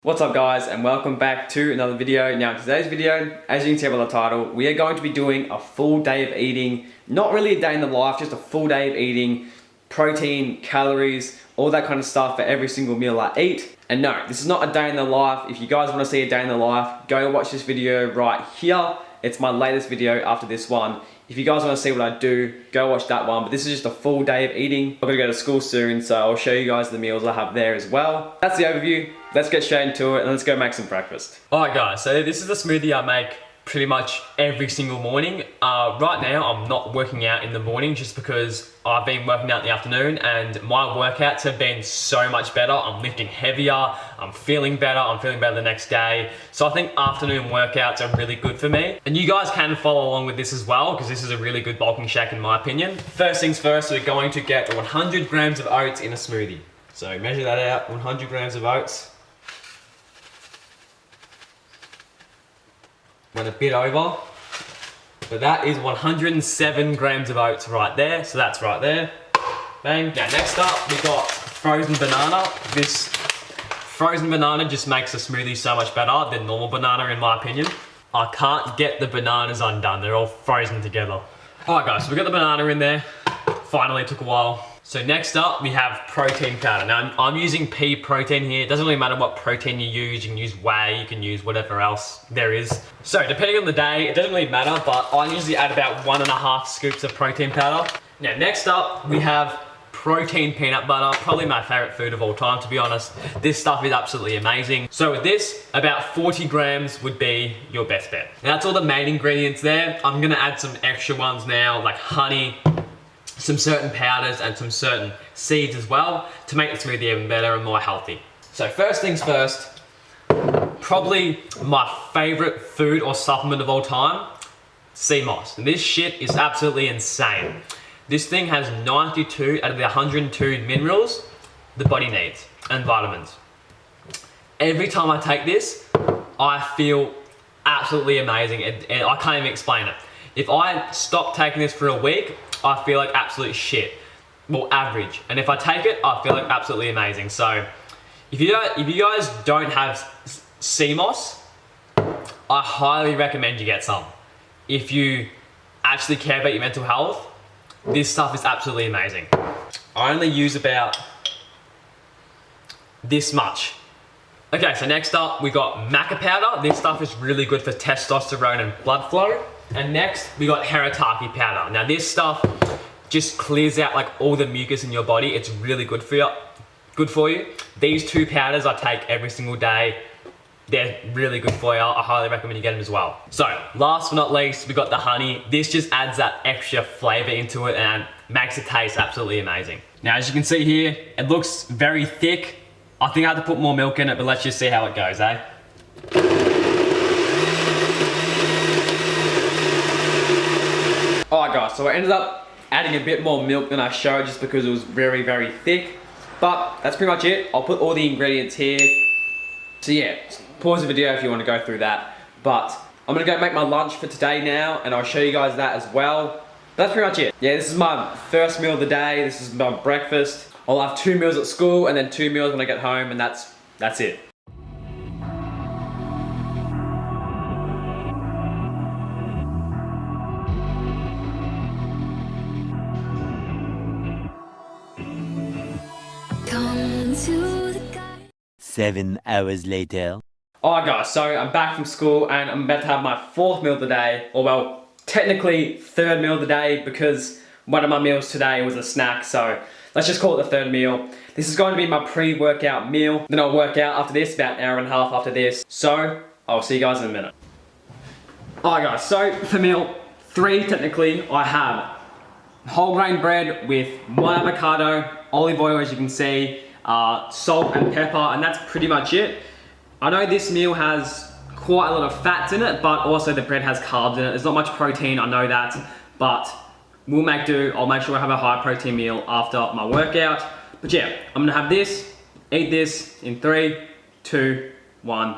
What's up guys, and welcome back to another video. Now in today's video, as you can see by the title, we are going to be doing a full day of eating. Not really a day in the life, just a full day of eating. Protein, calories, all that kind of stuff for every single meal I eat. And no, this is not a day in the life. If you guys want to see a day in the life, go watch this video right here. It's my latest video after this one. If you guys want to see what I do, go watch that one. But this is just a full day of eating. I'm gonna go to school soon, so I'll show you guys the meals I have there as well. That's the overview. Let's get straight into it and let's go make some breakfast. Alright guys, so this is the smoothie I make pretty much every single morning. Right now I'm not working out in the morning just because I've been working out in the afternoon and my workouts have been so much better. I'm lifting heavier, I'm feeling better the next day. So I think afternoon workouts are really good for me. And you guys can follow along with this as well because this is a really good bulking shake in my opinion. First things first, we're going to get 100 grams of oats in a smoothie. So measure that out, 100 grams of oats. Went a bit over, but that is 107 grams of oats right there, so that's right there. Bang. Now next up, we got frozen banana. This frozen banana just makes the smoothie so much better than normal banana in my opinion. I can't get the bananas undone, they're all frozen together. Alright guys, so we got the banana in there. Finally, took a while. So next up, we have protein powder. Now, I'm using pea protein here. It doesn't really matter what protein you use. You can use whey, you can use whatever else there is. So depending on the day, it doesn't really matter, but I usually add about 1.5 scoops of protein powder. Now, next up, we have protein peanut butter. Probably my favorite food of all time, to be honest. This stuff is absolutely amazing. So with this, about 40 grams would be your best bet. Now, that's all the main ingredients there. I'm gonna add some extra ones now, like honey, some certain powders and some certain seeds as well to make the smoothie even better and more healthy. So first things first, probably my favorite food or supplement of all time, sea moss. And this shit is absolutely insane. This thing has 92 out of the 102 minerals the body needs and vitamins. Every time I take this, I feel absolutely amazing and I can't even explain it. If I stop taking this for a week, I feel like absolute shit. Well, average. And if I take it, I feel like absolutely amazing. So, if you guys don't have sea moss, I highly recommend you get some. If you actually care about your mental health, this stuff is absolutely amazing. I only use about this much. Okay, so next up, we got maca powder. This stuff is really good for testosterone and blood flow. And next, we got harataki powder. Now this stuff just clears out like all the mucus in your body. It's really good for you. These two powders I take every single day. They're really good for you. I highly recommend you get them as well. So last but not least, we got the honey. This just adds that extra flavor into it and makes it taste absolutely amazing. Now as you can see here, it looks very thick. I think I have to put more milk in it, but let's just see how it goes, eh? Alright guys, so I ended up adding a bit more milk than I showed just because it was very, very thick. But that's pretty much it. I'll put all the ingredients here. So yeah, pause the video if you want to go through that. But I'm going to go make my lunch for today now and I'll show you guys that as well. That's pretty much it. Yeah, this is my first meal of the day. This is my breakfast. I'll have 2 meals at school and then 2 meals when I get home and that's it. Come to the 7 hours later. Alright guys, so I'm back from school and I'm about to have my 4th meal of the day, or well, technically 3rd meal of the day because one of my meals today was a snack, so let's just call it the 3rd meal. This is going to be my pre-workout meal. Then I'll work out after this, about an hour and a half after this. So, I'll see you guys in a minute. Alright guys, so for meal 3 technically, I have whole grain bread with 1 avocado, olive oil as you can see, salt and pepper, and that's pretty much it. I know this meal has quite a lot of fats in it, but also the bread has carbs in it. There's not much protein, I know that, but we'll make do. I'll make sure I have a high protein meal after my workout. But yeah, I'm gonna have this, eat this in 3, 2, 1.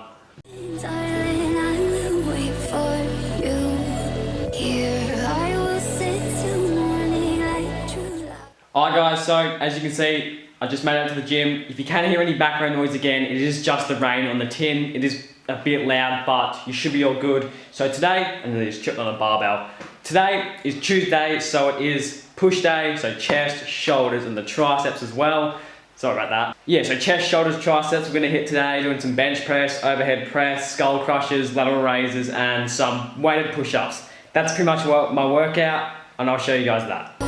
Darling, I will wait for you. Here I will sit till morning like true love. Alright guys, so as you can see, I just made it to the gym. If you can hear any background noise again, it is just the rain on the tin. It is a bit loud, but you should be all good. So today, and then just tripped on a barbell. Today is Tuesday, so it is push day, so chest, shoulders, and the triceps as well. Sorry about that. Yeah, so chest, shoulders, triceps, we're gonna hit today, doing some bench press, overhead press, skull crushers, lateral raises, and some weighted push-ups. That's pretty much my workout, and I'll show you guys that.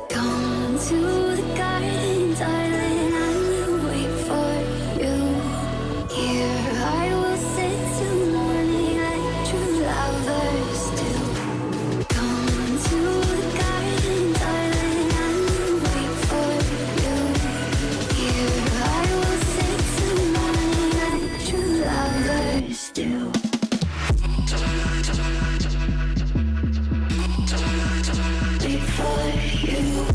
Come to the garden, darling, I will wait for you. Here I will sit till morning like true lovers do. Come to the garden, darling, I will wait for you. Here I will sit till morning like true lovers do. Wait for you.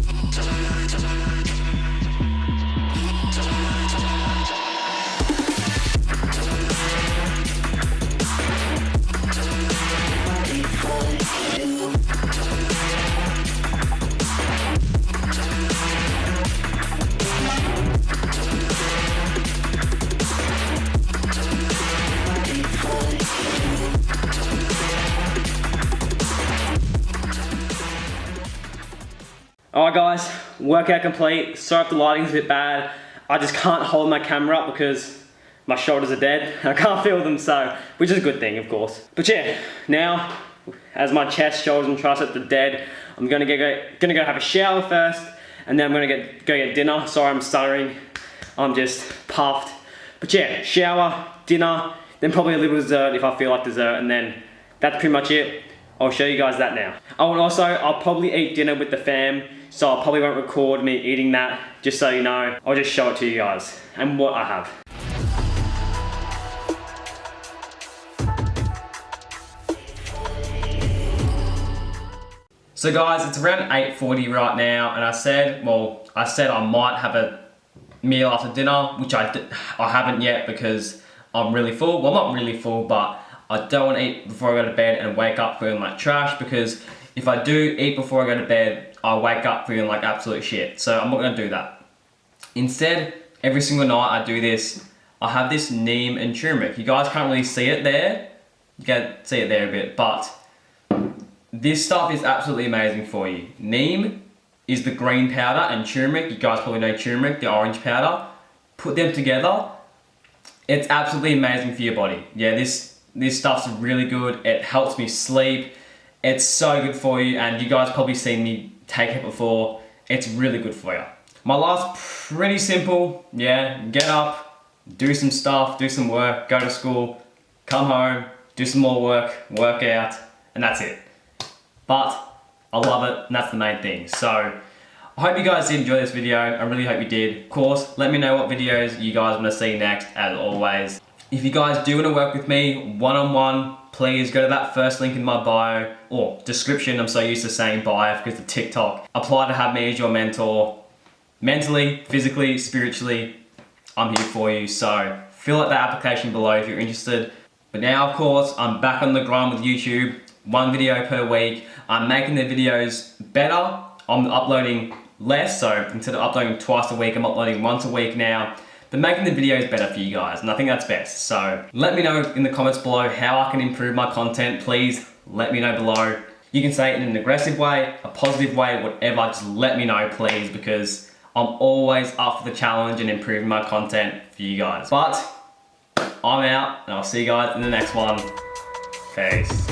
Alright guys, workout complete. Sorry if the lighting's a bit bad. I just can't hold my camera up because my shoulders are dead. I can't feel them, so, which is a good thing, of course. But yeah, now, as my chest, shoulders, and triceps are dead, I'm gonna go have a shower first, and then I'm gonna go get dinner. Sorry, I'm stuttering. I'm just puffed. But yeah, shower, dinner, then probably a little dessert if I feel like dessert, and then that's pretty much it. I'll show you guys that now. Oh, and also, I'll probably eat dinner with the fam, so I probably won't record me eating that, just so you know. I'll just show it to you guys, and what I have. So guys, it's around 8:40 right now, and I said I might have a meal after dinner, which I haven't yet because I'm really full. Well, not really full, but I don't want to eat before I go to bed and wake up feeling like trash, because if I do eat before I go to bed, I wake up feeling like absolute shit. So I'm not going to do that. Instead, every single night I do this. I have this neem and turmeric. You guys can't really see it there. You can see it there a bit, but this stuff is absolutely amazing for you. Neem is the green powder, and turmeric, you guys probably know turmeric, the orange powder. Put them together. It's absolutely amazing for your body. Yeah, this stuff's really good. It helps me sleep. It's so good for you, and you guys probably seen me take it before. It's really good for you. My life's pretty simple. Yeah, get up, do some stuff, do some work, go to school, come home, do some more work, work out, and that's it. But I love it, and that's the main thing. So I hope you guys did enjoy this video. I really hope you did. Of course, let me know what videos you guys want to see next, as always. If you guys do want to work with me one-on-one, please go to that first link in my bio, or description. I'm so used to saying bio because of TikTok. Apply to have me as your mentor. Mentally, physically, spiritually, I'm here for you. So fill out that application below if you're interested. But now, of course, I'm back on the grind with YouTube. 1 video per week. I'm making the videos better. I'm uploading less, so instead of uploading twice a week, I'm uploading once a week now. But making the videos better for you guys, and I think that's best. So let me know in the comments below how I can improve my content. Please let me know below. You can say it in an aggressive way, a positive way, whatever. Just let me know, please, because I'm always up for the challenge and improving my content for you guys. But I'm out, and I'll see you guys in the next one. Peace.